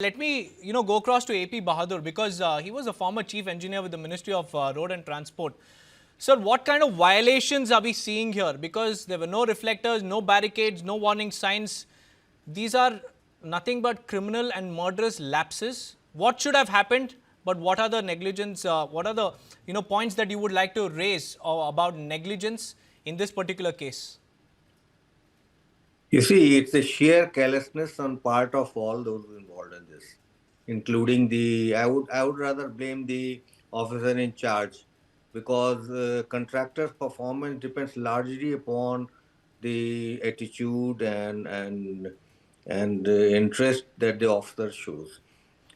Let me, go across to AP Bahadur because he was a former chief engineer with the Ministry of Road and Transport. Sir, what kind of violations are we seeing here? Because there were no reflectors, no barricades, no warning signs. These are nothing but criminal and murderous lapses. What should have happened? But what are the negligence? What are the points that you would like to raise about negligence in this particular case? You see, it's a sheer carelessness on part of all those involved in this, including I would rather blame the officer in charge because contractor's performance depends largely upon the attitude and interest that the officer shows.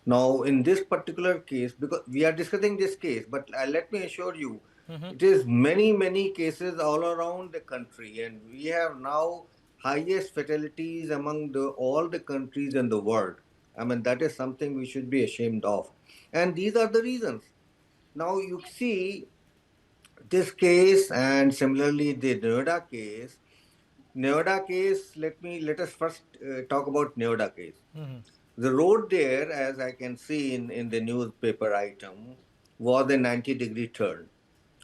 Now, in this particular case, because we are discussing this case, but let me assure you, it is many cases all around the country, and we have now highest fatalities among all the countries in the world. I mean, that is something we should be ashamed of, and these are the reasons. Now you see this case, and similarly the Noida case. Noida case. Let us first talk about Noida case. The road there, as I can see in the newspaper item, was a 90-degree turn.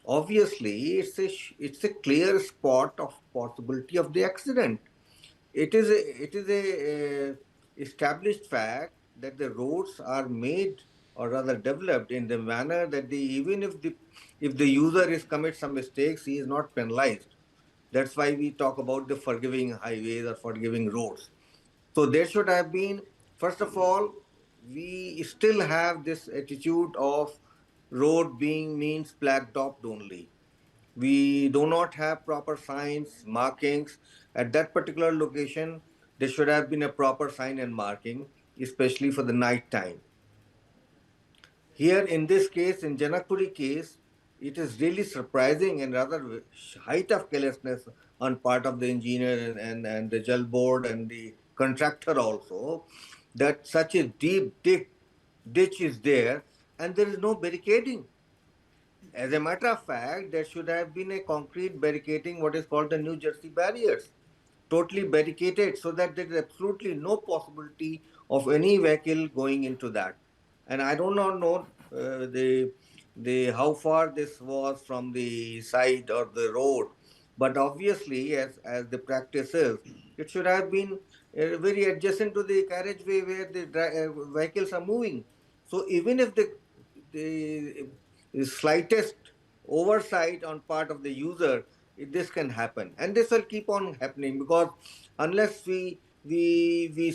Obviously, it's a clear spot of possibility of the accident. It is a established fact that the roads are made or rather developed in the manner that even if the user is commit some mistakes, he is not penalized. That's why we talk about the forgiving highways or forgiving roads. So there should have been, first of all, we still have this attitude of road being means black topped only. We do not have proper signs, markings. At that particular location, there should have been a proper sign and marking, especially for the night time. Here in this case, in Janakpuri case, it is really surprising and rather height of carelessness on part of the engineer and the Jal Board and the contractor also, that such a deep ditch is there and there is no barricading. As a matter of fact, there should have been a concrete barricading, what is called the New Jersey barriers, totally barricaded so that there is absolutely no possibility of any vehicle going into that. And I do not know the how far this was from the side or the road, but obviously, as the practice is, it should have been very adjacent to the carriageway where the vehicles are moving. So even if the slightest oversight on part of the user, this can happen, and this will keep on happening because unless we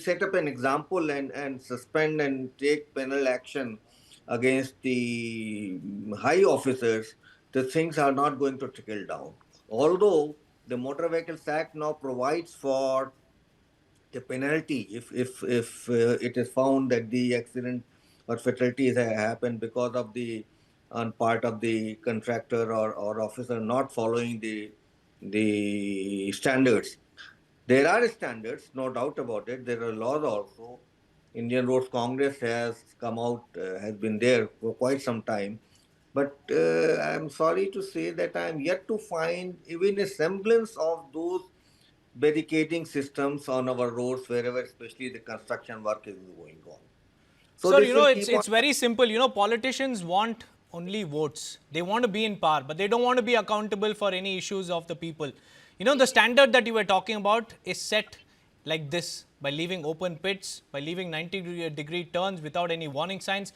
set up an example and suspend and take penal action against the high officers, the things are not going to trickle down. Although the Motor Vehicles Act now provides for a penalty if it is found that the accident or fatalities have happened because of the on part of the contractor or officer not following the standards. There are standards, no doubt about it. There are laws also. Indian Roads Congress has come out, has been there for quite some time. But I'm sorry to say that I'm yet to find even a semblance of those barricading systems on our roads wherever, especially the construction work is going on. So Sir, this will it's keep on. it's very simple. Politicians want only votes. They want to be in power, but they don't want to be accountable for any issues of the people. The standard that you were talking about is set like this by leaving open pits, by leaving 90-degree turns without any warning signs.